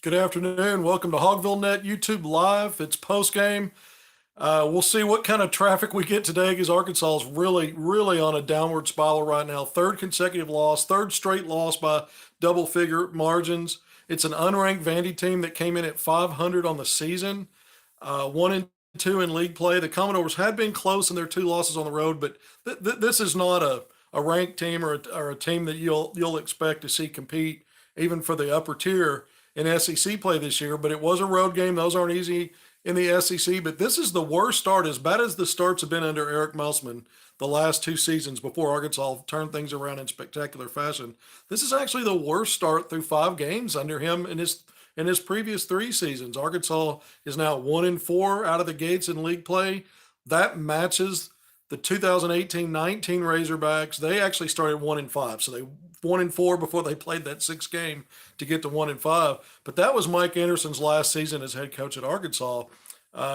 Good afternoon. Welcome to Hogvillenet YouTube Live. It's post game. We'll see what kind of traffic we get today because Arkansas is really on a downward spiral right now. Third consecutive loss, third straight loss by double figure margins. It's an unranked Vandy team that came in at 500 on the season, 1-2 in league play. The Commodores had been close in their two losses on the road, but this is not a ranked team or a team that you'll expect to see compete even for the upper tier in SEC play this year. But it was a road game; those aren't easy in the SEC. But this is the worst start, as bad as the starts have been under Eric Musselman the last two seasons before Arkansas turned things around in spectacular fashion. This is actually the worst start through five games under him in his previous three seasons. Arkansas is now 1-4 out of the gates in league play. That matches the 2018-19 Razorbacks. They actually started 1-5, so they 1-4 before they played that sixth game to get to 1-5. But that was Mike Anderson's last season as head coach at Arkansas.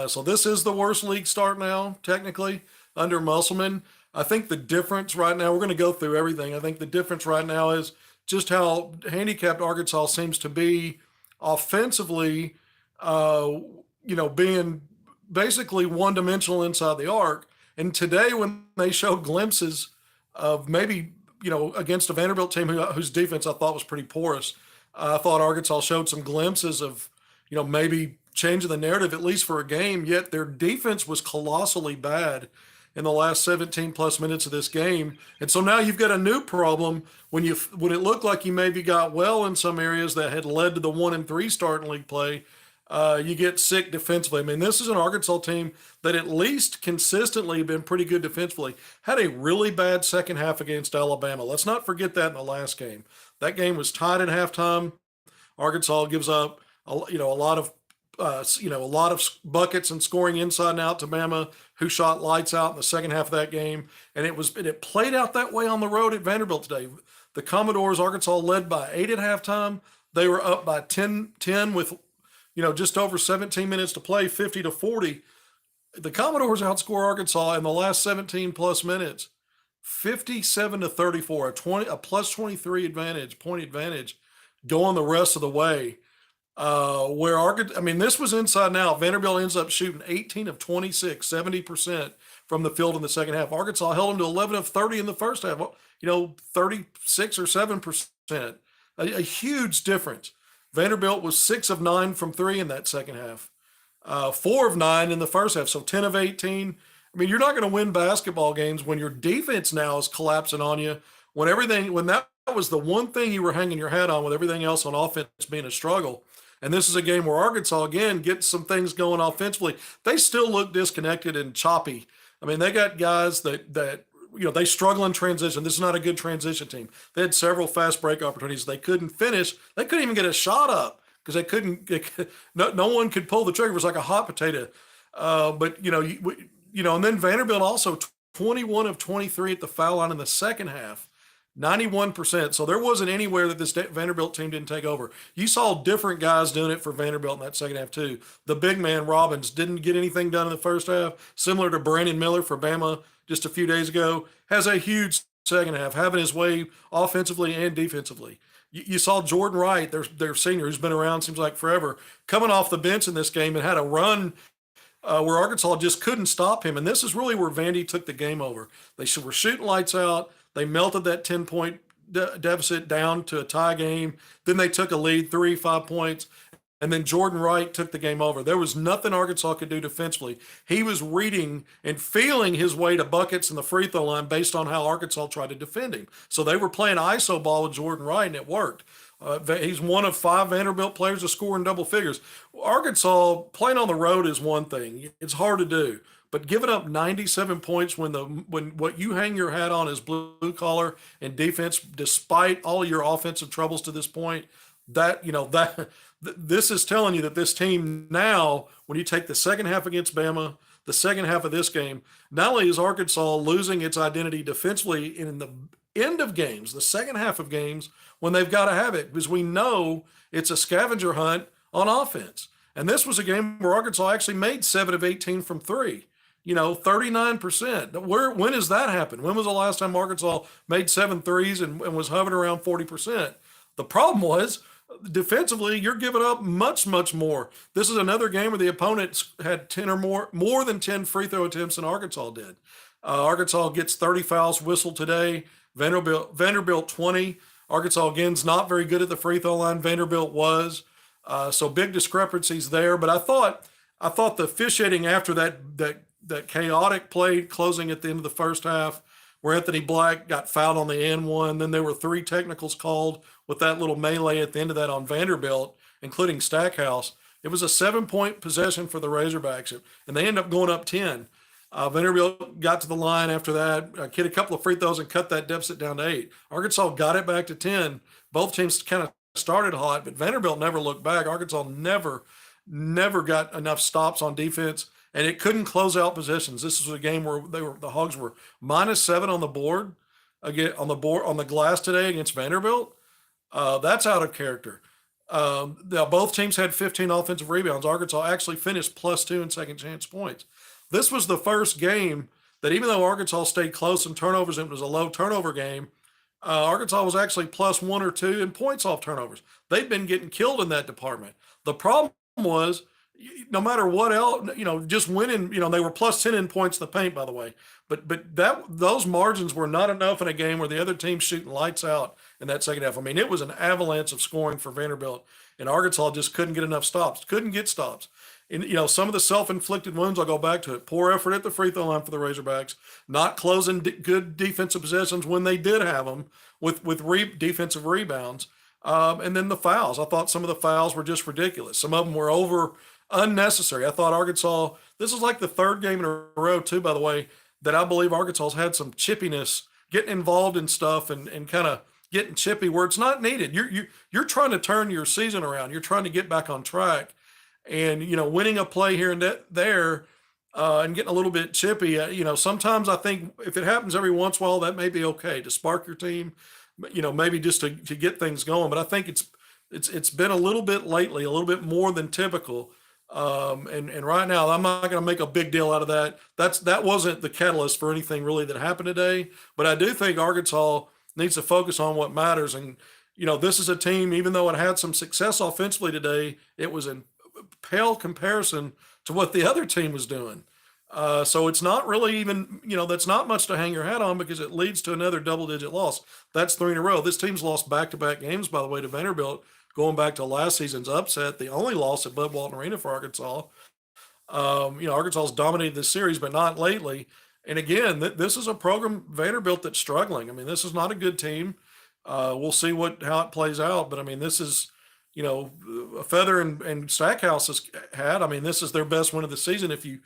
So this is the worst league start now, technically, under Musselman. I think the difference right now, we're going to go through everything. I think the difference right now is just how handicapped Arkansas seems to be offensively, being basically one-dimensional inside the arc. And today, when they showed glimpses of maybe, against a Vanderbilt team whose defense I thought was pretty porous, I thought Arkansas showed some glimpses of, maybe changing the narrative, at least for a game, yet their defense was colossally bad in the last 17 plus minutes of this game. And so now you've got a new problem when it looked like you maybe got well in some areas that had led to the 1-3 start in league play. You get sick defensively. I mean, this is an Arkansas team that at least consistently been pretty good defensively. Had a really bad second half against Alabama. Let's not forget that in the last game. That game was tied at halftime. Arkansas gives up a lot of buckets and scoring inside and out to Bama, who shot lights out in the second half of that game. And it played out that way on the road at Vanderbilt today. The Commodores, Arkansas led by 8 at halftime. They were up by 10 with just over 17 minutes to play, 50-40. The Commodores outscore Arkansas in the last 17 plus minutes, 57-34, a plus 23 point advantage going the rest of the way. Where Arkansas, this was inside and out. Vanderbilt ends up shooting 18 of 26, 70% from the field in the second half. Arkansas held them to 11 of 30 in the first half, 36 or 7%. A huge difference. Vanderbilt was 6 of 9 from three in that second half, 4 of 9 in the first half, so 10 of 18. You're not going to win basketball games when your defense now is collapsing on you, when that was the one thing you were hanging your hat on, with everything else on offense being a struggle. And this is a game where Arkansas, again, gets some things going offensively. They still look disconnected and choppy. They got guys that they struggle in transition. This is not a good transition team. They had several fast break opportunities. They couldn't finish. They couldn't even get a shot up because no one could pull the trigger. It was like a hot potato. And then Vanderbilt also 21 of 23 at the foul line in the second half, 91%. So there wasn't anywhere that this Vanderbilt team didn't take over. You saw different guys doing it for Vanderbilt in that second half too. The big man, Robbins, didn't get anything done in the first half, similar to Brandon Miller for Bama just a few days ago. Has a huge second half, having his way offensively and defensively. You saw Jordan Wright, their senior, who's been around seems like forever, coming off the bench in this game and had a run where Arkansas just couldn't stop him. And this is really where Vandy took the game over. They were shooting lights out. They melted that 10-point deficit down to a tie game. Then they took a lead, 5 points. And then Jordan Wright took the game over. There was nothing Arkansas could do defensively. He was reading and feeling his way to buckets in the free throw line based on how Arkansas tried to defend him. So they were playing ISO ball with Jordan Wright, and it worked. He's one of 5 Vanderbilt players to score in double figures. Arkansas, playing on the road is one thing. It's hard to do. But giving up 97 points when what you hang your hat on is blue collar and defense, despite all of your offensive troubles to this point, this is telling you that this team now, when you take the second half against Bama, the second half of this game, not only is Arkansas losing its identity defensively in the end of games, the second half of games, when they've got to have it, because we know it's a scavenger hunt on offense. And this was a game where Arkansas actually made 7 of 18 from three. 39%. When has that happened? When was the last time Arkansas made 7 threes and was hovering around 40%? The problem was Defensively, you're giving up much, much more. This is another game where the opponents had 10 or more than 10 free throw attempts than Arkansas did. Arkansas gets 30 fouls whistled today. Vanderbilt 20. Arkansas again's not very good at the free throw line. Vanderbilt was. So big discrepancies there. But I thought the officiating after that chaotic play closing at the end of the first half, where Anthony Black got fouled on the and one. Then there were 3 technicals called with that little melee at the end of that on Vanderbilt, including Stackhouse. It was a 7-point possession for the Razorbacks, and they ended up going up 10. Vanderbilt got to the line after that, hit a couple of free throws and cut that deficit down to 8. Arkansas got it back to 10. Both teams kind of started hot, but Vanderbilt never looked back. Arkansas never got enough stops on defense, and it couldn't close out possessions. This was a game where the Hogs were -7 on the board, again on the glass today against Vanderbilt. That's out of character. Both teams had 15 offensive rebounds. Arkansas actually finished +2 in second chance points. This was the first game that, even though Arkansas stayed close in turnovers and it was a low turnover game, Arkansas was actually +1 or 2 in points off turnovers. They've been getting killed in that department. The problem was, no matter what else, just winning, they were +10 in points in the paint, by the way. But those margins were not enough in a game where the other team's shooting lights out in that second half. I mean, it was an avalanche of scoring for Vanderbilt, and Arkansas just couldn't get enough stops, couldn't get stops. And, some of the self-inflicted wounds, I'll go back to it. Poor effort at the free throw line for the Razorbacks, not closing good defensive possessions when they did have them with defensive rebounds. And then the fouls. I thought some of the fouls were just ridiculous. Some of them were unnecessary. I thought Arkansas, this is like the third game in a row, too, by the way, that I believe Arkansas's had some chippiness, getting involved in stuff and kind of getting chippy where it's not needed. You're trying to turn your season around. You're trying to get back on track. And, winning a play here and there and getting a little bit chippy, sometimes I think if it happens every once in a while, that may be okay to spark your team, maybe just to get things going. But I think it's been a little bit lately, a little bit more than typical. And right now, I'm not going to make a big deal out of that. That wasn't the catalyst for anything really that happened today. But I do think Arkansas needs to focus on what matters. And, this is a team, even though it had some success offensively today, it was in pale comparison to what the other team was doing. So it's not really even, that's not much to hang your hat on because it leads to another double-digit loss. That's 3 in a row. This team's lost back-to-back games, by the way, to Vanderbilt, going back to last season's upset, the only loss at Bud Walton Arena for Arkansas. Arkansas's dominated this series, but not lately. And again, this is a program, Vanderbilt, that's struggling. I mean, this is not a good team. We'll see how it plays out. But, I mean, this is, a feather and Stackhouse has had. I mean, this is their best win of the season. If you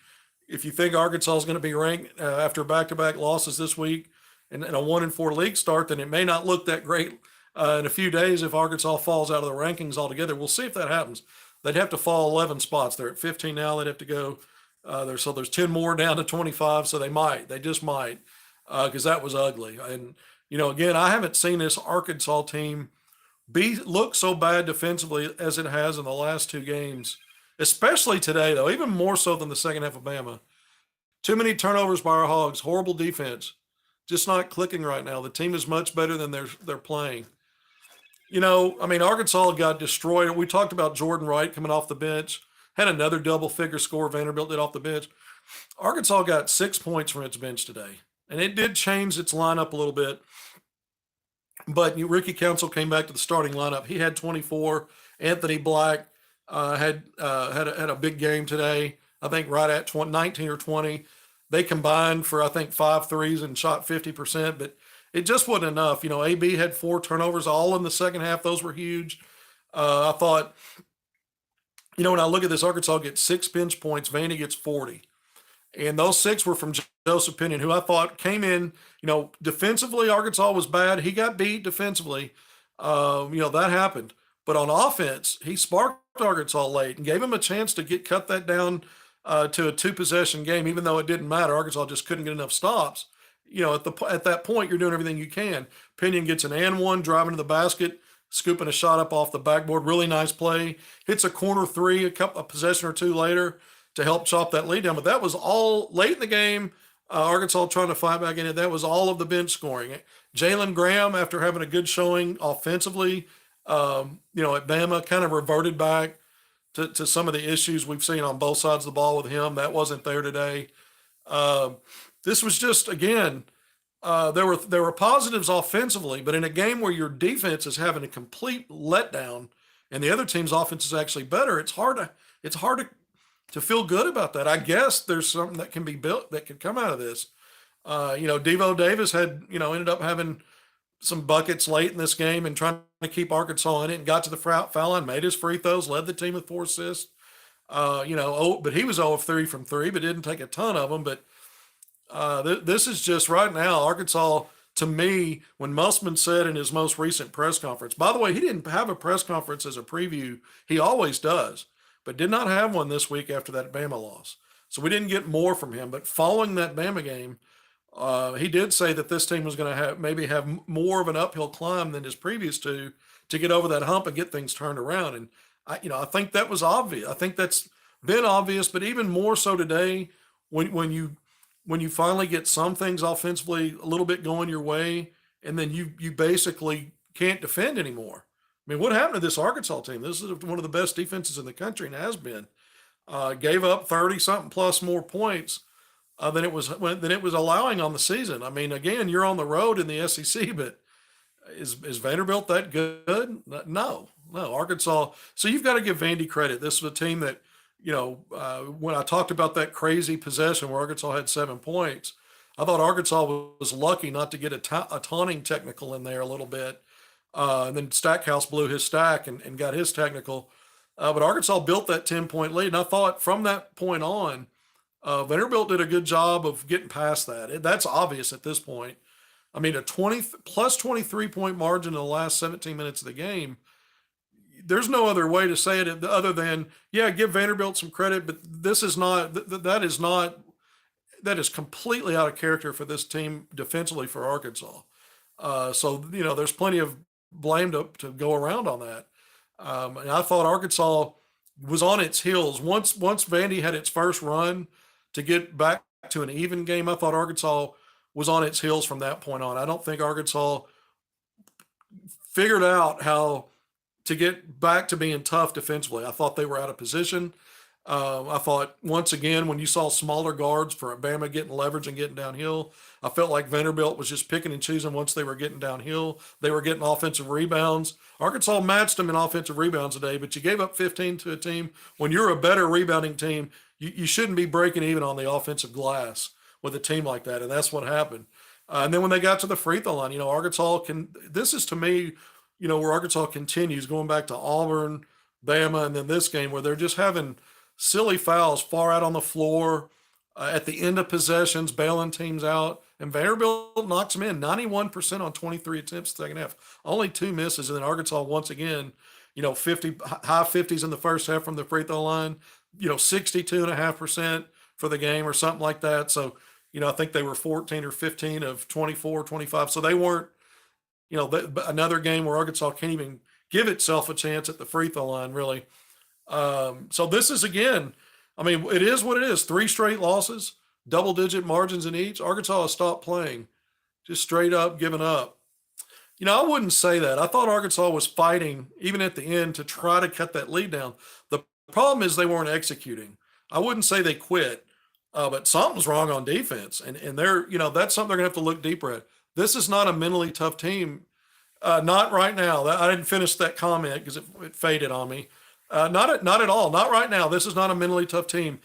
think Arkansas is going to be ranked after back-to-back losses this week and a 1-4 league start, then it may not look that great in a few days if Arkansas falls out of the rankings altogether. We'll see if that happens. They'd have to fall 11 spots. They're at 15 now. They'd have to go so there's 10 more down to 25. So they just might because that was ugly. And, again, I haven't seen this Arkansas team look so bad defensively as it has in the last 2 games, especially today, though, even more so than the second half of Bama. Too many turnovers by our Hogs, horrible defense, just not clicking right now. The team is much better than they're playing. Arkansas got destroyed. We talked about Jordan Wright coming off the bench, had another double-figure score Vanderbilt did off the bench. Arkansas got 6 points from its bench today, and it did change its lineup a little bit. But Ricky Council came back to the starting lineup. He had 24. Anthony Black had a big game today. I think right at 19 or 20. They combined for I think 5 threes and shot 50%, but it just wasn't enough. AB had 4 turnovers all in the second half. Those were huge. I thought, when I look at this, Arkansas gets 6 bench points. Vandy gets 40. And those 6 were from Joseph Pinion, who I thought came in, defensively, Arkansas was bad. He got beat defensively. That happened. But on offense, he sparked Arkansas late and gave him a chance to cut that down to a 2-possession game, even though it didn't matter. Arkansas just couldn't get enough stops. At that point, you're doing everything you can. Pinion gets an and one, driving to the basket, scooping a shot up off the backboard. Really nice play. Hits a corner 3 a possession or 2 later to help chop that lead down. But that was all late in the game. Arkansas trying to fight back in it. That was all of the bench scoring. Jalen Graham, after having a good showing offensively, At Bama, kind of reverted back to some of the issues we've seen on both sides of the ball with him. That wasn't there today. Um, this was just, again, there were positives offensively, but in a game where your defense is having a complete letdown and the other team's offense is actually better, it's hard to feel good about that. I guess there's something that can be built that can come out of this. Devo Davis ended up having some buckets late in this game and trying to keep Arkansas in it, and got to the foul line, made his free throws, led the team with 4 assists. But he was 0 of 3 from 3, but didn't take a ton of them. But this is just right now, Arkansas, to me, when Musman said in his most recent press conference, by the way, he didn't have a press conference as a preview. He always does, but did not have one this week after that Bama loss. So we didn't get more from him. But following that Bama game, he did say that this team was going to have more of an uphill climb than his previous two to get over that hump and get things turned around. And I think that was obvious. I think that's been obvious, but even more so today, when you finally get some things offensively a little bit going your way, and then you basically can't defend anymore. I mean, what happened to this Arkansas team? This is one of the best defenses in the country and has been. Gave up 30 something plus more points than it was allowing on the season. I mean, again, you're on the road in the SEC, but is Vanderbilt that good? No. Arkansas. So you've got to give Vandy credit. This was a team that, when I talked about that crazy possession where Arkansas had 7 points, I thought Arkansas was lucky not to get a taunting technical in there a little bit. And then Stackhouse blew his stack and got his technical. But Arkansas built that 10-point lead. And I thought from that point on, Vanderbilt did a good job of getting past that. That's obvious at this point. I mean, a 23-point margin in the last 17 minutes of the game. There's no other way to say it other than, give Vanderbilt some credit, but that is completely out of character for this team defensively for Arkansas. There's plenty of blame to go around on that. And I thought Arkansas was on its heels. Once Vandy had its first run to get back to an even game, I thought Arkansas was on its heels from that point on. I don't think Arkansas figured out how to get back to being tough defensively. I thought they were out of position. I thought, once again, when you saw smaller guards for Bama getting leverage and getting downhill, I felt like Vanderbilt was just picking and choosing once they were getting downhill. They were getting offensive rebounds. Arkansas matched them in offensive rebounds today, but you gave up 15 to a team. When you're a better rebounding team, you shouldn't be breaking even on the offensive glass with a team like that, and that's what happened. And then when they got to the free throw line, Arkansas this is to me, where Arkansas continues going back to Auburn, Bama, and then this game where they're just having silly fouls far out on the floor at the end of possessions, bailing teams out. And Vanderbilt knocks them in 91% on 23 attempts second half, only 2 misses. And then Arkansas, once again, 50 high 50s in the first half from the free throw line, 62.5% for the game or something like that. So, I think they were 14 or 15 of 24, 25. So they weren't, another game where Arkansas can't even give itself a chance at the free throw line, really. So this is, again, it is what it is. 3 straight losses, double-digit margins in each. Arkansas has stopped playing, just straight up giving up. I wouldn't say that. I thought Arkansas was fighting, even at the end, to try to cut that lead down. The problem is they weren't executing. I wouldn't say they quit, but something's wrong on defense. And they're, that's something they're going to have to look deeper at. This is not a mentally tough team. Not right now. I didn't finish that comment because it faded on me. Not at all. Not right now. This is not a mentally tough team.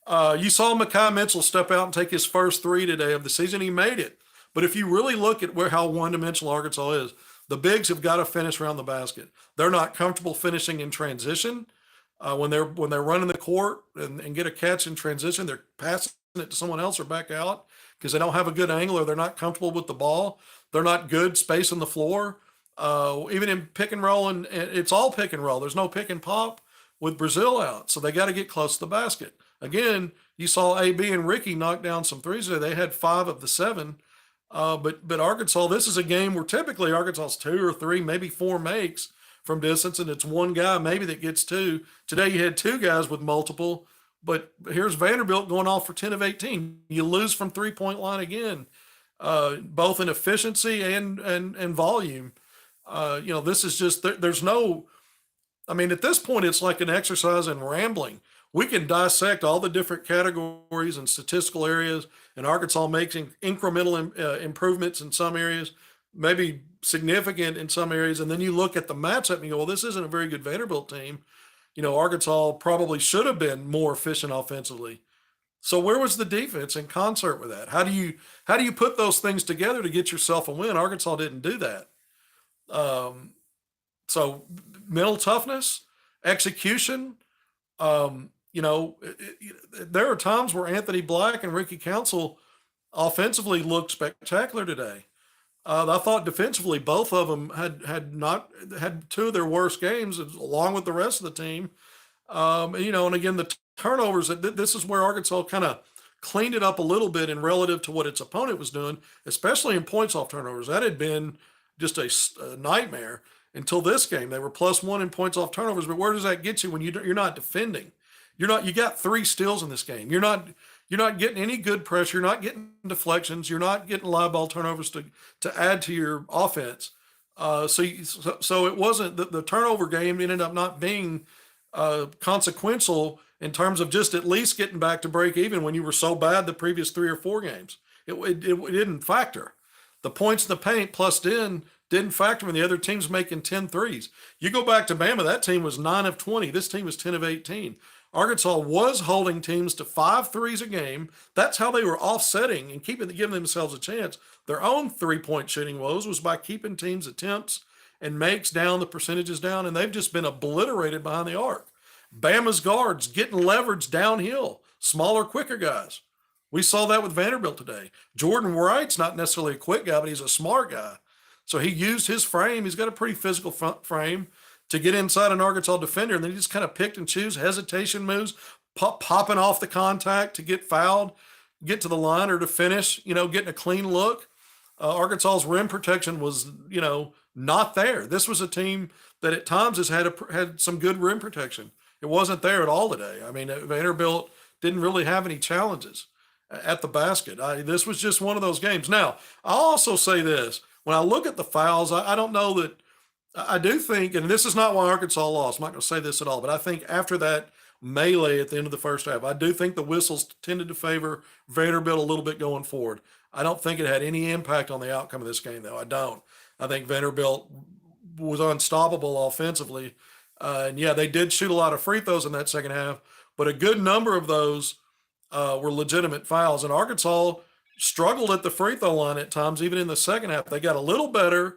You saw Mekhi Mitchell step out and take his first 3 today of the season. He made it. But if you really look at how one-dimensional Arkansas is, the bigs have got to finish around the basket. They're not comfortable finishing in transition. When they're running the court and get a catch in transition, they're passing it to someone else or back out because they don't have a good angle or they're not comfortable with the ball. They're not good spacing the floor. Even in pick and roll, and it's all pick and roll. There's no pick and pop with Brazil out. So they got to get close to the basket. Again, you saw AB and Ricky knock down some threes today. They had 5 of the 7. But Arkansas, this is a game where typically Arkansas's 2 or 3, maybe 4 makes from distance, and it's one guy maybe that gets 2. Today you had 2 guys with multiple, but here's Vanderbilt going off for 10 of 18. You lose from 3-point line again, both in efficiency and volume. This is just there's no. I mean, at this point, it's like an exercise in rambling. We can dissect all the different categories and statistical areas, and Arkansas making incremental improvements in some areas, maybe significant in some areas. And then you look at the matchup and you go, well, this isn't a very good Vanderbilt team. Arkansas probably should have been more efficient offensively. So where was the defense in concert with that? How do you put those things together to get yourself a win? Arkansas didn't do that. Um, so mental toughness, execution. There are times where Anthony Black and Ricky Council offensively looked spectacular today. I thought defensively, both of them had two of their worst games, along with the rest of the team. And again, the turnovers. This is where Arkansas kind of cleaned it up a little bit in relative to what its opponent was doing, especially in points off turnovers. That had been just a nightmare until this game. They were +1 in points off turnovers, but where does that get you when you're not defending? You got 3 steals in this game. You're not getting any good pressure. You're not getting deflections. You're not getting live ball turnovers to add to your offense. So it wasn't the turnover game ended up not being consequential in terms of just at least getting back to break even when you were so bad the previous 3 or 4 games. It didn't factor. The points in the paint plus didn't factor when the other team's making 10 threes. You go back to Bama, that team was 9 of 20. This team was 10 of 18. Arkansas was holding teams to 5 threes a game. That's how they were offsetting and giving themselves a chance. Their own 3-point shooting woes was by keeping teams' attempts and makes down, the percentages down, and they've just been obliterated behind the arc. Bama's guards getting leverage downhill, smaller, quicker guys. We saw that with Vanderbilt today. Jordan Wright's not necessarily a quick guy, but he's a smart guy. So he used his frame. He's got a pretty physical frame to get inside an Arkansas defender, and then he just kind of picked and choose hesitation moves, popping off the contact to get fouled, get to the line or to finish, getting a clean look. Arkansas's rim protection was, not there. This was a team that at times has had some good rim protection. It wasn't there at all today. I mean, Vanderbilt didn't really have any challenges at the basket. This was just one of those games. Now, I'll also say this. When I look at the fouls, I don't know that I do think, and this is not why Arkansas lost. I'm not going to say this at all, but I think after that melee at the end of the first half, I do think the whistles tended to favor Vanderbilt a little bit going forward. I don't think it had any impact on the outcome of this game, though. I don't. I think Vanderbilt was unstoppable offensively. And yeah, they did shoot a lot of free throws in that second half, but a good number of those were legitimate fouls. And Arkansas struggled at the free throw line at times, even in the second half. They got a little better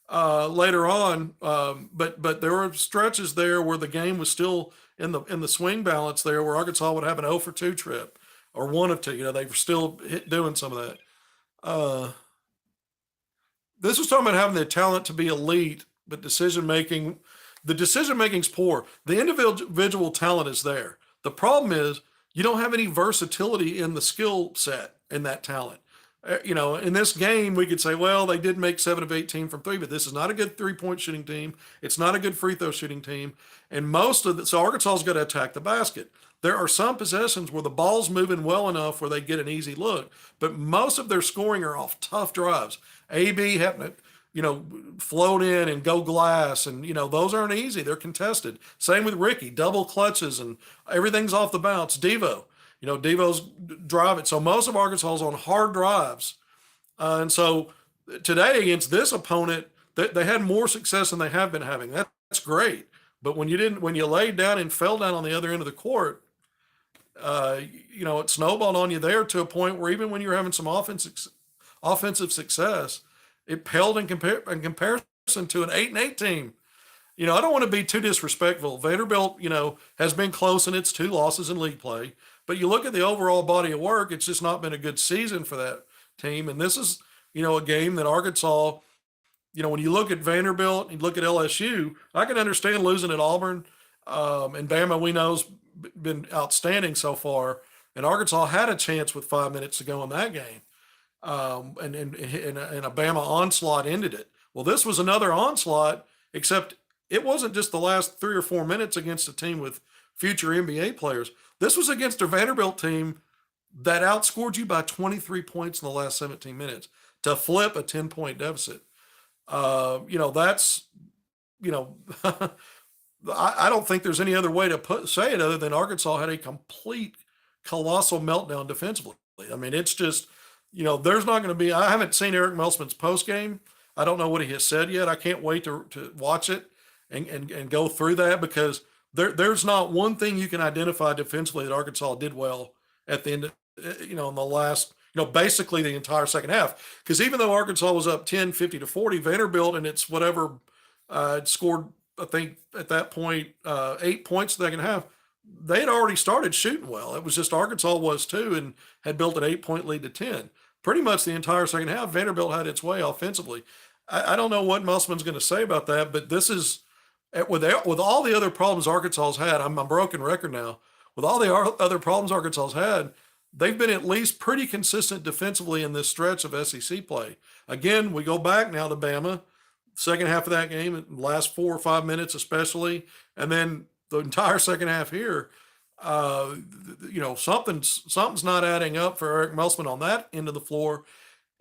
later on, but there were stretches there where the game was still in the swing balance there, where Arkansas would have an 0 for 2 trip or 1 of 2. They were still doing some of that. This was talking about having the talent to be elite, but the decision making's poor. The individual talent is there. The problem is you don't have any versatility in the skill set in that talent. In this game, we could say, well, they did make 7 of 18 from 3, but this is not a good 3-point shooting team. It's not a good free throw shooting team. And so Arkansas's got to attack the basket. There are some possessions where the ball's moving well enough where they get an easy look, but most of their scoring are off tough drives. AB having to, float in and go glass, and, those aren't easy. They're contested. Same with Ricky, double clutches, and everything's off the bounce. Devo's driving. So most of Arkansas is on hard drives. And so today against this opponent, they had more success than they have been having. That's great. But when you laid down and fell down on the other end of the court, it snowballed on you there to a point where even when you're having some offensive success, it paled in comparison to an 8-8 team. I don't want to be too disrespectful. Vanderbilt, has been close in its 2 losses in league play. But you look at the overall body of work, it's just not been a good season for that team. And this is, a game that Arkansas, when you look at Vanderbilt and you look at LSU, I can understand losing at Auburn. And Bama, we know, has been outstanding so far. And Arkansas had a chance with 5 minutes to go in that game. And a Bama onslaught ended it. Well, this was another onslaught, except it wasn't just the last 3 or 4 minutes against a team with future NBA players. This was against a Vanderbilt team that outscored you by 23 points in the last 17 minutes to flip a 10-point deficit. That's, you know, I don't think there's any other way to say it other than Arkansas had a complete colossal meltdown defensively. I mean, it's just, there's not going to be. I haven't seen Eric Melsman's post game. I don't know what he has said yet. I can't wait to watch it and go through that because there's not one thing you can identify defensively that Arkansas did well at the end. In the last, basically the entire second half. Because even though Arkansas was up 10, 50 to 40, Vanderbilt and it's whatever scored, I think at that point, 8 points the second half. They had already started shooting well. It was just Arkansas was too and had built an 8 point lead to 10. Pretty much the entire second half, Vanderbilt had its way offensively. I don't know what Musselman's going to say about that, but this is with all the other problems Arkansas's had. I'm a broken record now. With all the other problems Arkansas's had, they've been at least pretty consistent defensively in this stretch of SEC play. Again, we go back now to Bama, second half of that game, last 4 or 5 minutes especially, and then the entire second half here. Something's not adding up for Eric Melsman on that end of the floor.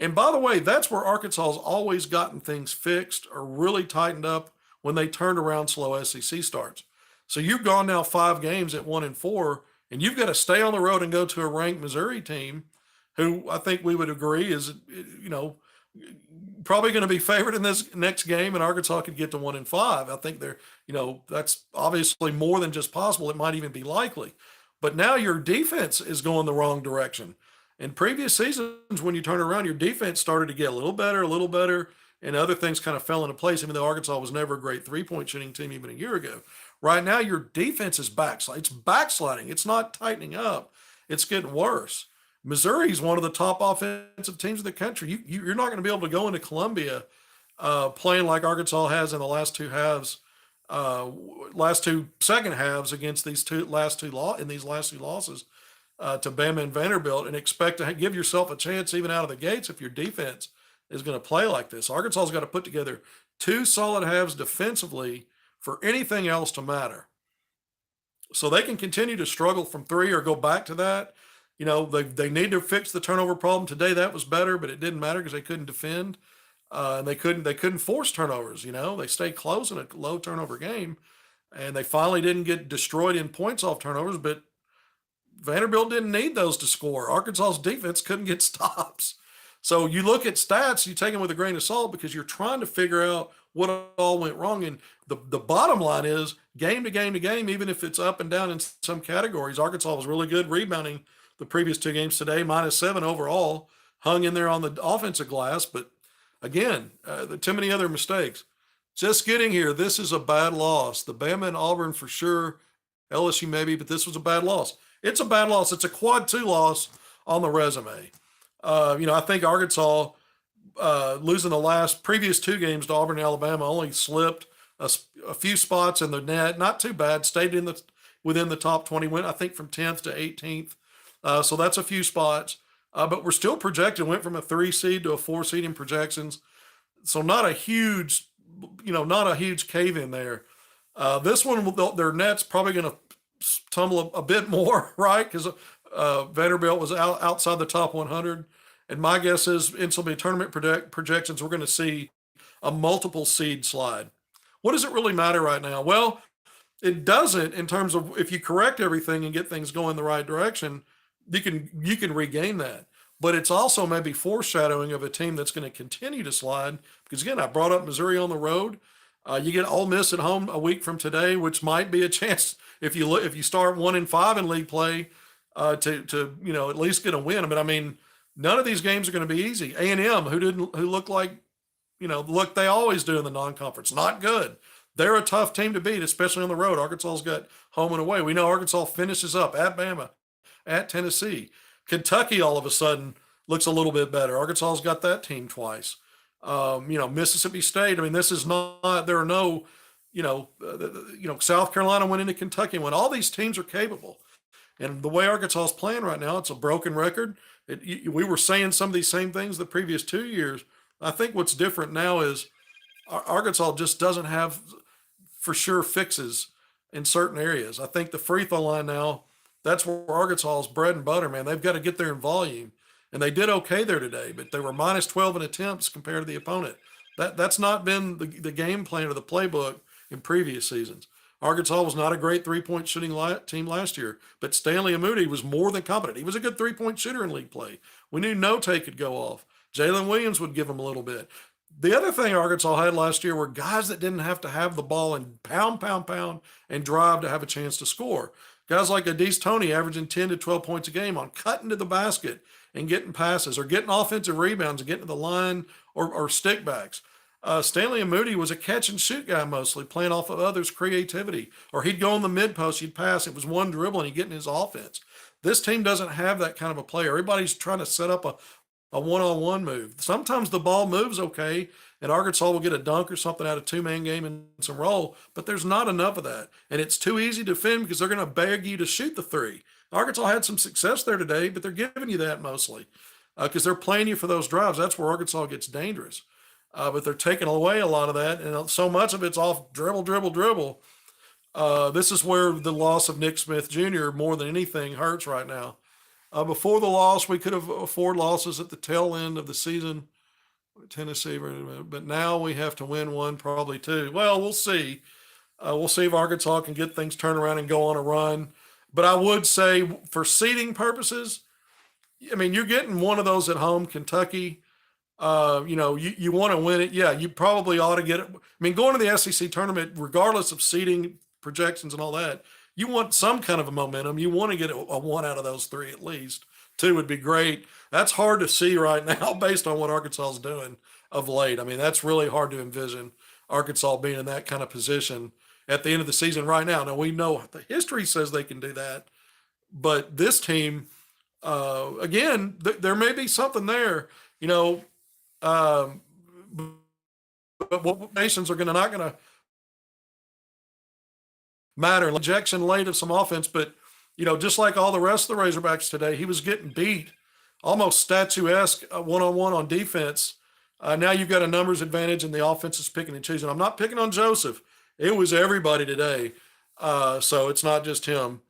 And by the way, that's where Arkansas has always gotten things fixed or really tightened up when they turned around slow SEC starts. So you've gone now 5 games at 1-4, and you've got to stay on the road and go to a ranked Missouri team, who I think we would agree is, probably going to be favored in this next game, and Arkansas could get to 1-5. I think that's obviously more than just possible. It might even be likely. But now your defense is going the wrong direction. In previous seasons, when you turn around, your defense started to get a little better, and other things kind of fell into place, even though Arkansas was never a great three-point shooting team even a year ago. Right now, your defense is backsliding. It's backsliding. It's not tightening up. It's getting worse. Missouri is one of the top offensive teams in the country. You're not going to be able to go into Columbia playing like Arkansas has in the last two halves, last two second halves against these last two losses to Bama and Vanderbilt, and expect to give yourself a chance even out of the gates if your defense is going to play like this. Arkansas's got to put together 2 solid halves defensively for anything else to matter. So they can continue to struggle from 3 or go back to that. They need to fix the turnover problem. Today that was better, but it didn't matter because they couldn't defend, and they couldn't force turnovers. They stayed close in a low turnover game, and they finally didn't get destroyed in points off turnovers. But Vanderbilt didn't need those to score. Arkansas's defense couldn't get stops. So you look at stats, you take them with a grain of salt because you're trying to figure out what all went wrong. And the bottom line is game to game to game, even if it's up and down in some categories, Arkansas was really good rebounding the previous 2 games today, -7 overall, hung in there on the offensive glass. But again, too many other mistakes. Just getting here, this is a bad loss. The Bama and Auburn for sure, LSU maybe, but this was a bad loss. It's a bad loss. It's a quad 2 loss on the resume. I think Arkansas losing the previous 2 games to Auburn and Alabama only slipped a few spots in the net. Not too bad. Stayed within the top 20. Went, I think, from 10th to 18th. So that's a few spots. But we're still projected. Went from a 3 seed to a 4 seed in projections. So not a huge cave in there. This one, their net's probably going to tumble a bit more, right? Because Vanderbilt was outside the top 100. And my guess is NCAA tournament projections, we're going to see a multiple seed slide. What does it really matter right now? Well, it doesn't in terms of if you correct everything and get things going the right direction, you can regain that. But it's also maybe foreshadowing of a team that's going to continue to slide. Because again, I brought up Missouri on the road. You get Ole Miss at home a week from today, which might be a chance if you start 1-5 in league play to at least get a win. But I mean, none of these games are going to be easy. A&M, who looked like look they always do in the non-conference, not good. They're a tough team to beat, especially on the road. Arkansas's got home and away. We know Arkansas finishes up at Bama, at Tennessee. Kentucky all of a sudden looks a little bit better. Arkansas's got that team twice. Mississippi State. I mean, this is not. There are no. South Carolina went into Kentucky and went. All these teams are capable, and the way Arkansas is playing right now, it's a broken record. We were saying some of these same things the previous 2 years. I think what's different now is Arkansas just doesn't have for sure fixes in certain areas. I think the free throw line now, that's where Arkansas is bread and butter, man. They've got to get there in volume. And they did okay there today, but they were -12 in attempts compared to the opponent. That's not been the game plan or the playbook in previous seasons. Arkansas was not a great 3-point shooting team last year, but Stanley Amudi was more than competent. He was a good 3-point shooter in league play. We knew Note could go off. Jalen Williams would give him a little bit. The other thing Arkansas had last year were guys that didn't have to have the ball and pound, pound, pound and drive to have a chance to score. Guys like Adese Toney averaging 10 to 12 points a game on cutting to the basket and getting passes or getting offensive rebounds and getting to the line or stick backs. Stanley and Moody was a catch and shoot guy mostly, playing off of others' creativity. Or he'd go on the mid post, he'd pass. It was one dribble and he'd get in his offense. This team doesn't have that kind of a player. Everybody's trying to set up a one-on-one move. Sometimes the ball moves okay, and Arkansas will get a dunk or something out of two-man game and some roll, but there's not enough of that. And it's too easy to defend because they're going to beg you to shoot the three. Arkansas had some success there today, but they're giving you that mostly because they're playing you for those drives. That's where Arkansas gets dangerous. But they're taking away a lot of that, and so much of it's off dribble, dribble, dribble. This is where the loss of Nick Smith Jr. more than anything hurts right now. Before the loss, we could have afforded losses at the tail end of the season, Tennessee, but now we have to win one, probably two. Well, we'll see. We'll see if Arkansas can get things turned around and go on a run. But I would say for seeding purposes, I mean, you're getting one of those at home, Kentucky. You want to win it. Yeah, you probably ought to get it. I mean, going to the SEC tournament, regardless of seeding projections and all that, you want some kind of a momentum. You want to get a one out of those three at least. Two would be great. That's hard to see right now based on what Arkansas is doing of late. I mean, that's really hard to envision Arkansas being in that kind of position at the end of the season right now. Now, we know the history says they can do that, but this team, again, there may be something there, um, but what nations are not going to matter. Injection late of some offense, but just like all the rest of the Razorbacks today, he was getting beat almost statuesque one-on-one on defense. Now you've got a numbers advantage and the offense is picking and choosing. I'm not picking on Joseph. It was everybody today. So it's not just him.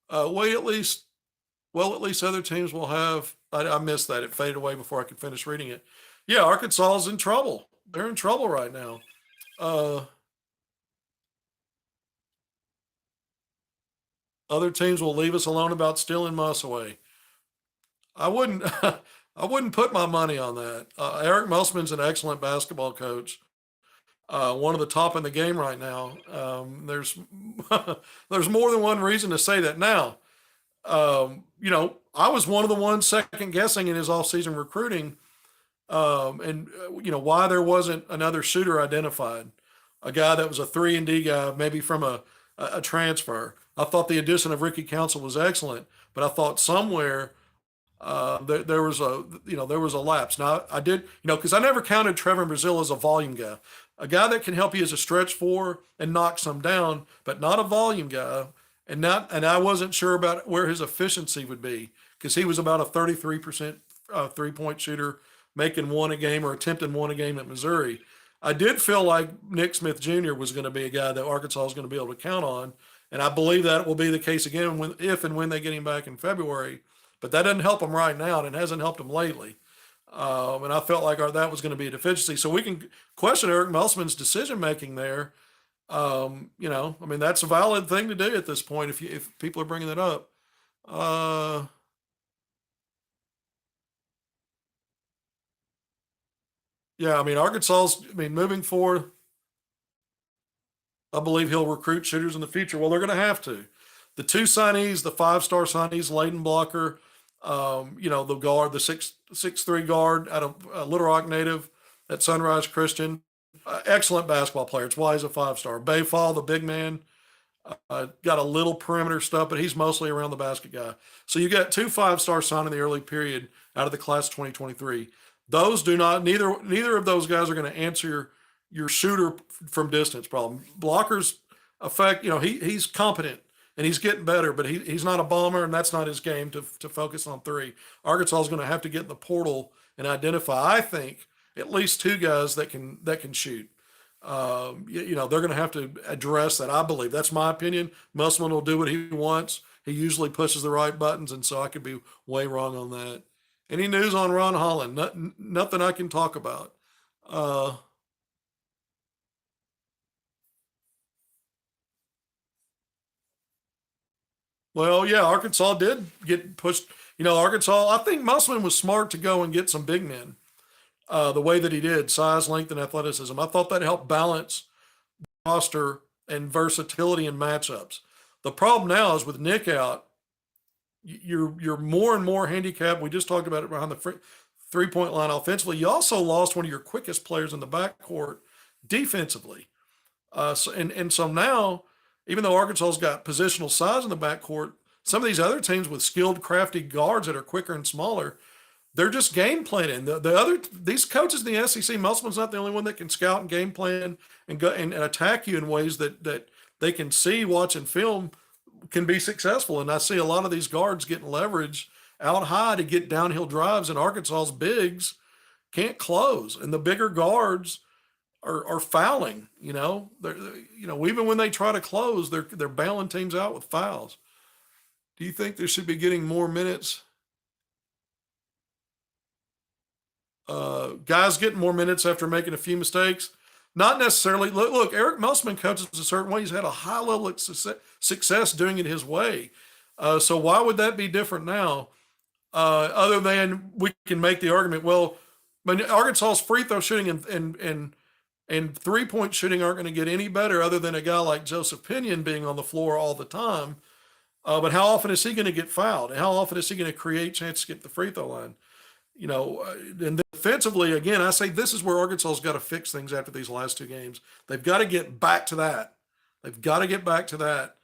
At least other teams will have, I missed that. It faded away before I could finish reading it. Yeah, Arkansas is in trouble. They're in trouble right now. Other teams will leave us alone about stealing Musaway. I wouldn't. I wouldn't put my money on that. Eric Musselman's an excellent basketball coach. One of the top in the game right now. There's there's more than one reason to say that. Now, I was one of the ones second guessing in his off-season recruiting, and why there wasn't another shooter identified, a guy that was a 3-and-D guy, maybe from a transfer. I thought the addition of Ricky Council was excellent, but I thought somewhere there was a lapse. Now I did, because I never counted Trevor Brazil as a volume guy, a guy that can help you as a stretch four and knock some down, but not a volume guy. And I wasn't sure about where his efficiency would be because he was about a 33% 3-point shooter, making one a game or attempting one a game at Missouri. I did feel like Nick Smith Jr. was going to be a guy that Arkansas is going to be able to count on. And I believe that will be the case again if and when they get him back in February. But that doesn't help him right now, and it hasn't helped him lately. And I felt like that was going to be a deficiency. So we can question Eric Musselman's decision-making there. That's a valid thing to do at this point if people are bringing it up. Moving forward, I believe he'll recruit shooters in the future. Well, they're going to have to. The two signees, the 5-star signees, Layden Blocker, the guard, the 6'3" guard out of Little Rock native at Sunrise Christian, excellent basketball player. It's why he's a 5-star. Bayfall, the big man, got a little perimeter stuff, but he's mostly around the basket guy. So you got two 5-star signed in the early period out of the class 2023. Those neither of those guys are going to answer your shooter from distance problem. Blocker's effect, he's competent and he's getting better, but he's not a bomber, and that's not his game to focus on three. Arkansas is going to have to get in the portal and identify, I think, at least two guys that can shoot. They're going to have to address that. I believe that's my opinion. Musselman will do what he wants. He usually pushes the right buttons, and so I could be way wrong on that. Any news on Ron Holland? Nothing I can talk about. Well, yeah, Arkansas did get pushed. Arkansas, I think Musselman was smart to go and get some big men the way that he did, size, length, and athleticism. I thought that helped balance roster and versatility in matchups. The problem now is with Nick out, you're more and more handicapped. We just talked about it behind the 3 point line offensively. You also lost one of your quickest players in the backcourt defensively. So now, even though Arkansas's got positional size in the backcourt, some of these other teams with skilled, crafty guards that are quicker and smaller, they're just game planning. These coaches in the SEC, Musselman's not the only one that can scout and game plan and go and attack you in ways that they can see watching film can be successful. And I see a lot of these guards getting leverage out high to get downhill drives, and Arkansas's bigs can't close, and the bigger guards are fouling. Even when they try to close, they're bailing teams out with fouls. Do you think they should be getting more minutes? Guys getting more minutes after making a few mistakes? Not necessarily. Look, Eric Musselman coaches a certain way. He's had a high level of success doing it his way. So why would that be different now? Other than we can make the argument, well, Arkansas's free throw shooting and 3 point shooting aren't going to get any better other than a guy like Joseph Pinion being on the floor all the time. But how often is he going to get fouled? And how often is he going to create chances to get the free throw line? And defensively, again, I say this is where Arkansas's got to fix things after these last two games. They've got to get back to that. They've got to get back to that,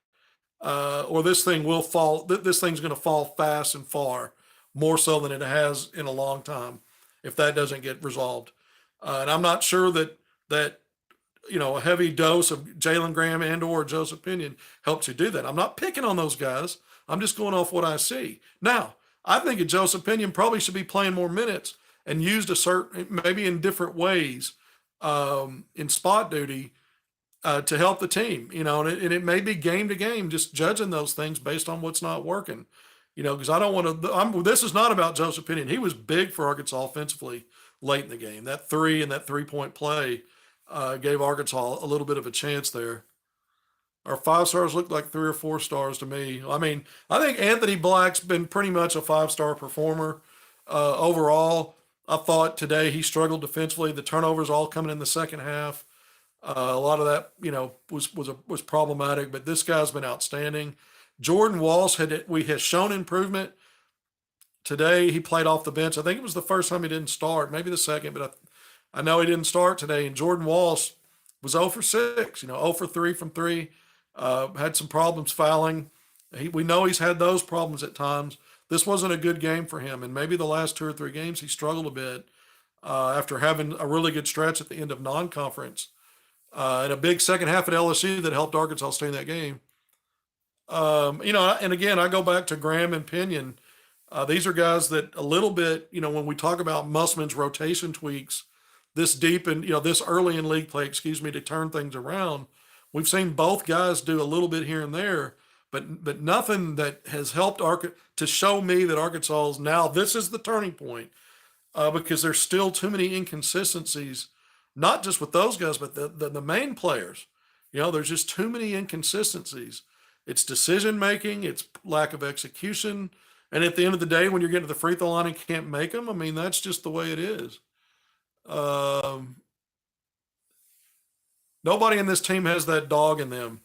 or this thing will fall. This thing's going to fall fast and far, more so than it has in a long time, if that doesn't get resolved. And I'm not sure that a heavy dose of Jalen Graham and or Joseph Pinion helps you do that. I'm not picking on those guys. I'm just going off what I see. Now, I think Joseph Pinion probably should be playing more minutes and used maybe in different ways in spot duty to help the team. And it may be game to game, just judging those things based on what's not working. Because I don't want to. This is not about Joseph Pinion. He was big for Arkansas offensively late in the game. That 3-point play gave Arkansas a little bit of a chance there. Our 5 stars look like 3 or 4 stars to me. I mean, I think Anthony Black's been pretty much a 5-star performer overall. I thought today he struggled defensively. The turnovers all coming in the second half. A lot of that, was problematic. But this guy's been outstanding. Jordan Walsh has shown improvement. Today he played off the bench. I think it was the first time he didn't start, maybe the second, but I know he didn't start today. And Jordan Walsh was 0 for 6, 0 for 3 from 3. Had some problems fouling. We know he's had those problems at times. This wasn't a good game for him, and maybe the last 2 or 3 games he struggled a bit after having a really good stretch at the end of non-conference and a big second half at LSU that helped Arkansas stay in that game. And again, I go back to Graham and Pinion. These are guys that a little bit, when we talk about Musselman's rotation tweaks this deep and, this early in league play, to turn things around. We've seen both guys do a little bit here and there, but nothing that has helped to show me that Arkansas is now, this is the turning point because there's still too many inconsistencies, not just with those guys, but the main players. There's just too many inconsistencies. It's decision making, it's lack of execution. And at the end of the day, when you're getting to the free throw line and can't make them, I mean, that's just the way it is. Nobody in this team has that dog in them.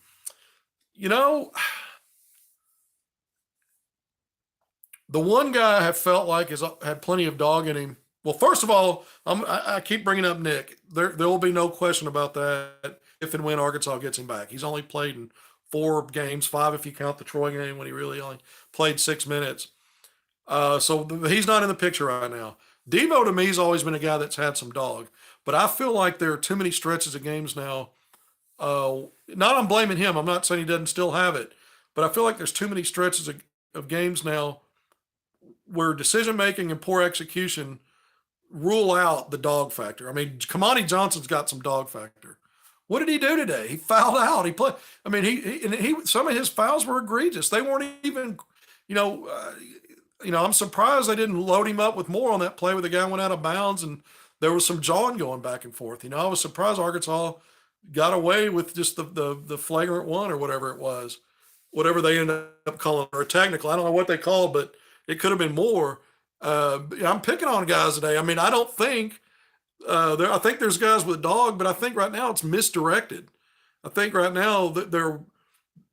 The one guy I have felt like has had plenty of dog in him. Well, first of all, I keep bringing up Nick. There will be no question about that if and when Arkansas gets him back. He's only played in 4 games, 5 if you count the Troy game when he really only played 6 minutes. So he's not in the picture right now. Devo to me has always been a guy that's had some dog, but I feel like there are too many stretches of games now. Not I'm blaming him. I'm not saying he doesn't still have it, but I feel like there's too many stretches of games now where decision making and poor execution rule out the dog factor. I mean, Kamani Johnson's got some dog factor. What did he do today? He fouled out. He played. I mean, he some of his fouls were egregious. They weren't even, I'm surprised they didn't load him up with more on that play where the guy went out of bounds and there was some jawing going back and forth. I was surprised Arkansas got away with just the flagrant one or whatever it was. whatever they ended up calling or a technical. I don't know what they called, but it could have been more. I'm picking on guys today. I mean, I don't think I think there's guys with dog, but I think right now it's misdirected. I think right now that they're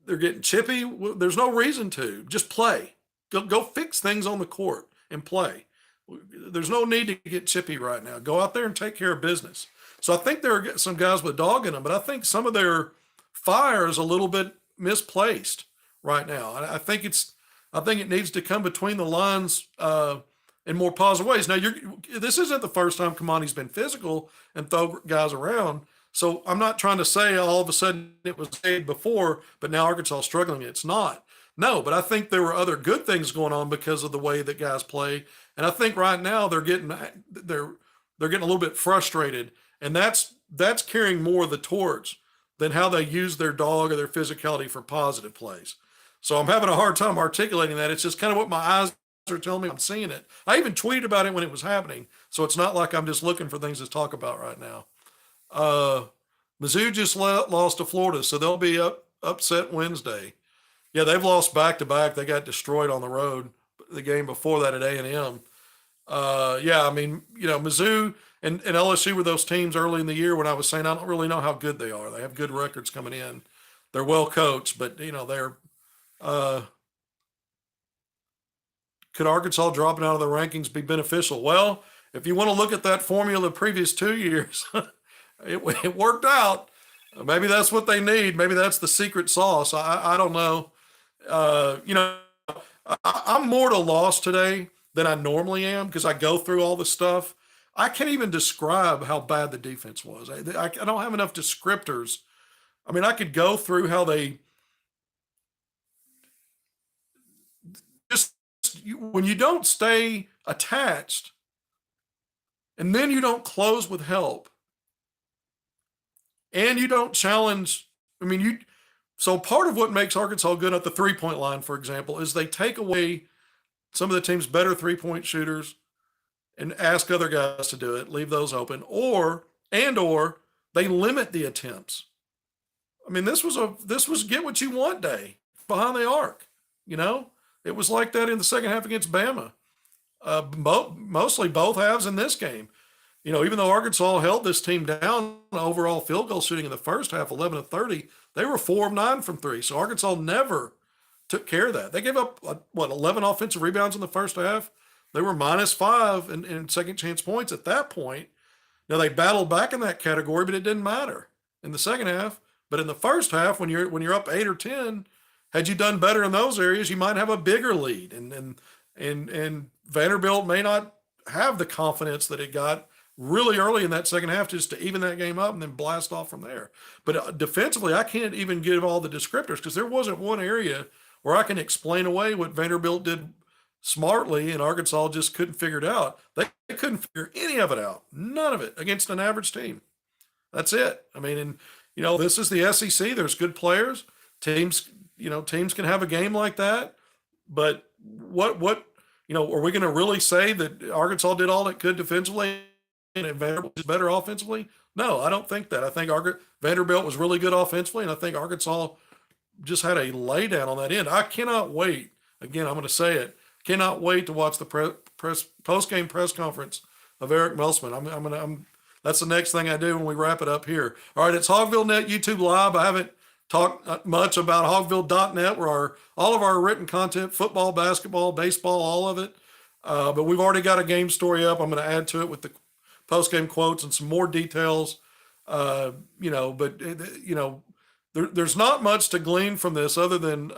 getting chippy. There's no reason to just play. Go fix things on the court and play. There's no need to get chippy right now. Go out there and take care of business. So I think there are some guys with dog in them, but I think some of their fire is a little bit misplaced right now. I think it needs to come between the lines in more positive ways. Now, this isn't the first time Kamani's been physical and throw guys around. So I'm not trying to say all of a sudden it was made before, but now Arkansas is struggling. It's not. No, but I think there were other good things going on because of the way that guys play, and I think right now they're getting a little bit frustrated, and that's carrying more of the torch than how they use their dog or their physicality for positive plays. So I'm having a hard time articulating that. It's just kind of what my eyes are telling me. I'm seeing it. I even tweeted about it when it was happening, so it's not like I'm just looking for things to talk about right now. Mizzou just lost to Florida, so they'll be upset Wednesday. Yeah, they've lost back to back. They got destroyed on the road. The game before that at A&M. Yeah, I mean, Mizzou and LSU were those teams early in the year when I was saying I don't really know how good they are. They have good records coming in. They're well coached, but they're. Could Arkansas dropping out of the rankings be beneficial? Well, if you want to look at that formula the previous 2 years, it worked out. Maybe that's what they need. Maybe that's the secret sauce. I don't know. I'm more to loss today than I normally am because I go through all the stuff. I can't even describe how bad the defense was. I don't have enough descriptors. I mean, I could go through how they just when you don't stay attached and then you don't close with help and you don't challenge. I mean, so part of what makes Arkansas good at the 3-point line, for example, is they take away some of the team's better 3-point shooters and ask other guys to do it, leave those open, or they limit the attempts. I mean, this was get what you want day behind the arc. It was like that in the second half against Bama. Mostly both halves in this game. Even though Arkansas held this team down overall field goal shooting in the first half, 11 of 30, they were 4 of 9 from 3. So Arkansas never took care of that. They gave up 11 offensive rebounds in the first half. They were -5 in second chance points at that point. Now they battled back in that category, but it didn't matter in the second half. But in the first half, when you're up 8 or 10, had you done better in those areas, you might have a bigger lead. And Vanderbilt may not have the confidence that it got really early in that second half just to even that game up and then blast off from there. But defensively, I can't even give all the descriptors because there wasn't one area where I can explain away what Vanderbilt did smartly and Arkansas just couldn't figure it out. They couldn't figure any of it out, none of it against an average team. That's it. I mean, and this is the SEC. There's good players. Teams can have a game like that. But what are we going to really say that Arkansas did all it could defensively and Vanderbilt is better offensively? No, I don't think that. I think Vanderbilt was really good offensively, and I think Arkansas just had a laydown on that end. I cannot wait. Again, I'm going to say it. Cannot wait to watch the post-game press conference of Eric Melsman. That's the next thing I do when we wrap it up here. All right, it's Hogvillenet YouTube Live. I haven't talked much about Hogville.net, where all of our written content, football, basketball, baseball, all of it. But we've already got a game story up. I'm going to add to it with the post-game quotes and some more details. There's not much to glean from this other than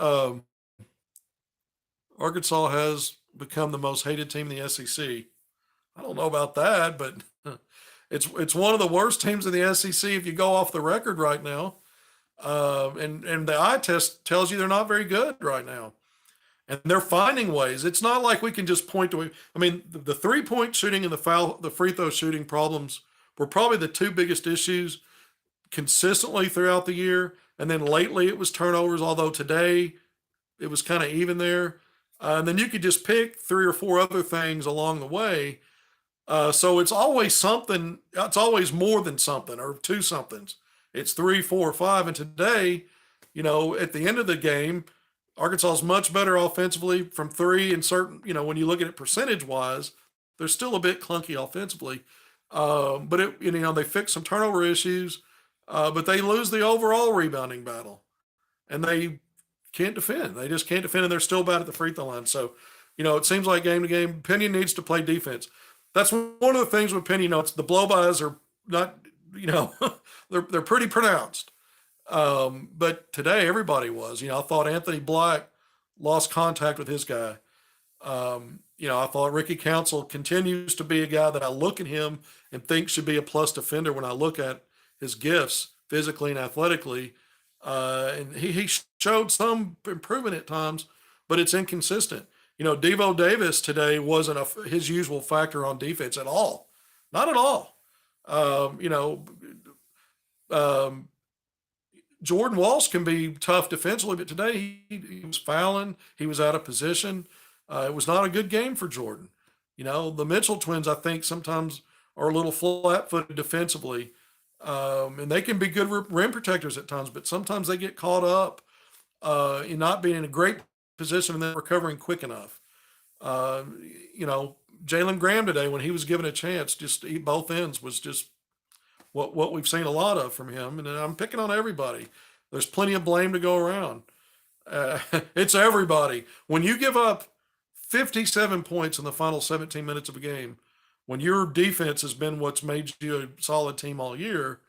Arkansas has become the most hated team in the SEC. I don't know about that, but it's one of the worst teams in the SEC if you go off the record right now. And the eye test tells you they're not very good right now. And they're finding ways. It's not like we can just point to it. I mean, the 3-point shooting and the free throw shooting problems were probably the two biggest issues consistently throughout the year. And then lately it was turnovers, although today it was kind of even there. And then you could just pick 3 or 4 other things along the way. So it's always something. It's always more than something or 2 somethings. It's 3, 4, 5. And today, at the end of the game, Arkansas is much better offensively from three, and certain, when you look at it percentage wise, they're still a bit clunky offensively. But they fix some turnover issues, but they lose the overall rebounding battle, and they can't defend. They just can't defend, and they're still bad at the free throw line. So, it seems like game to game, Pinion needs to play defense. That's one of the things with Pinion. It's the blow-bys are not, they're pretty pronounced. But today everybody was. I thought Anthony Black lost contact with his guy. I thought Ricky Council continues to be a guy that I look at him and think should be a plus defender when I look at his gifts physically and athletically. And he showed some improvement at times, but it's inconsistent. Devo Davis today wasn't his usual factor on defense at all. Not at all. Jordan Walsh can be tough defensively, but today he was fouling. He was out of position. It was not a good game for Jordan. The Mitchell twins, I think, sometimes are a little flat-footed defensively, and they can be good rim protectors at times, but sometimes they get caught up in not being in a great position and then recovering quick enough. Jalen Graham today, when he was given a chance just to eat both ends, was just what we've seen a lot of from him. And I'm picking on everybody. There's plenty of blame to go around. It's everybody. When you give up 57 points in the final 17 minutes of a game, when your defense has been what's made you a solid team all year,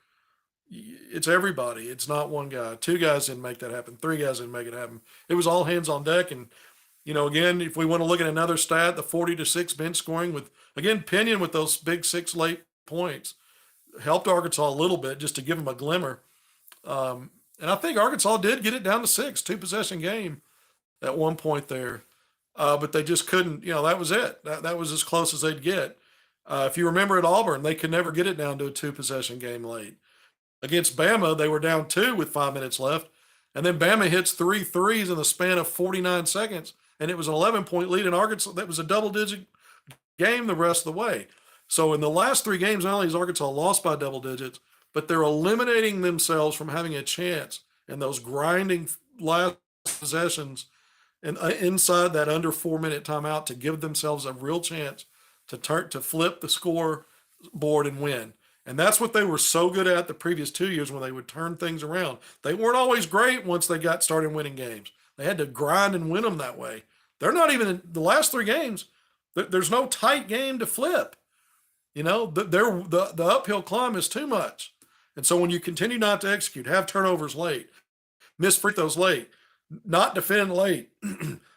it's everybody. It's not one guy. Two guys didn't make that happen. Three guys didn't make it happen. It was all hands on deck. And, again, if we want to look at another stat, the 40-6 bench scoring with, again, Pinion with those big 6 late points helped Arkansas a little bit just to give them a glimmer. And I think Arkansas did get it down to 6, 2-possession game at one point there. But they just couldn't, that was it. That was as close as they'd get. If you remember at Auburn, they could never get it down to a 2-possession game late. Against Bama, they were down 2 with 5 minutes left. And then Bama hits 3 threes in the span of 49 seconds. And it was an 11-point lead in Arkansas. That was a double-digit game the rest of the way. So in the last 3 games, not only has Arkansas lost by double digits, but they're eliminating themselves from having a chance in those grinding last possessions and inside that under 4-minute timeout to give themselves a real chance to flip the score board and win. And that's what they were so good at the previous 2 years when they would turn things around. They weren't always great once they got started winning games. They had to grind and win them that way. They're not even in the last 3 games. There's no tight game to flip. The uphill climb is too much. And so when you continue not to execute, have turnovers late, miss free throws late, not defend late,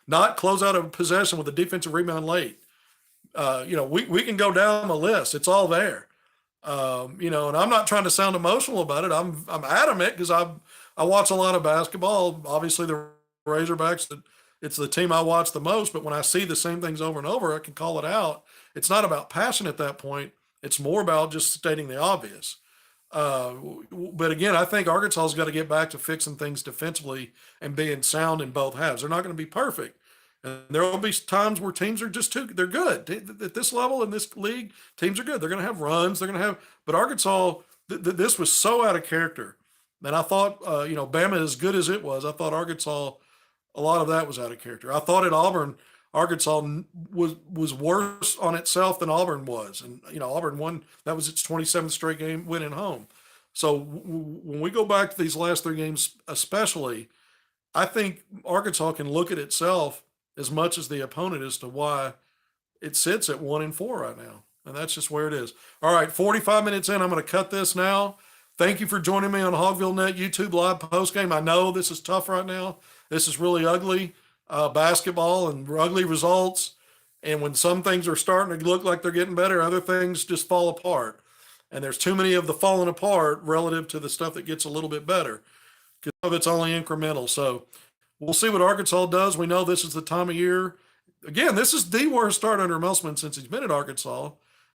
not close out a possession with a defensive rebound late, we can go down the list. It's all there. And I'm not trying to sound emotional about it. I'm adamant because I watch a lot of basketball. Obviously, the Razorbacks, it's the team I watch the most. But when I see the same things over and over, I can call it out. It's not about passion at that point. It's more about just stating the obvious. But again, I think Arkansas's got to get back to fixing things defensively and being sound in both halves. They're not going to be perfect. And there will be times where teams are just they're good. At this level in this league, teams are good. They're going to have runs. But Arkansas, this was so out of character. And I thought, Bama, as good as it was, I thought Arkansas, a lot of that was out of character. I thought at Auburn, Arkansas was worse on itself than Auburn was. And, Auburn won. That was its 27th straight game winning home. So when we go back to these last 3 games especially, I think Arkansas can look at itself as much as the opponent as to why it sits at 1-4 right now. And that's just where it is. All right, 45 minutes in. I'm going to cut this now. Thank you for joining me on Hogvillenet YouTube Live postgame. I know this is tough right now. This is really ugly basketball and ugly results. And when some things are starting to look like they're getting better, other things just fall apart. And there's too many of the falling apart relative to the stuff that gets a little bit better because some of it's only incremental. So we'll see what Arkansas does. We know this is the time of year. Again, this is the worst start under Musselman since he's been at Arkansas.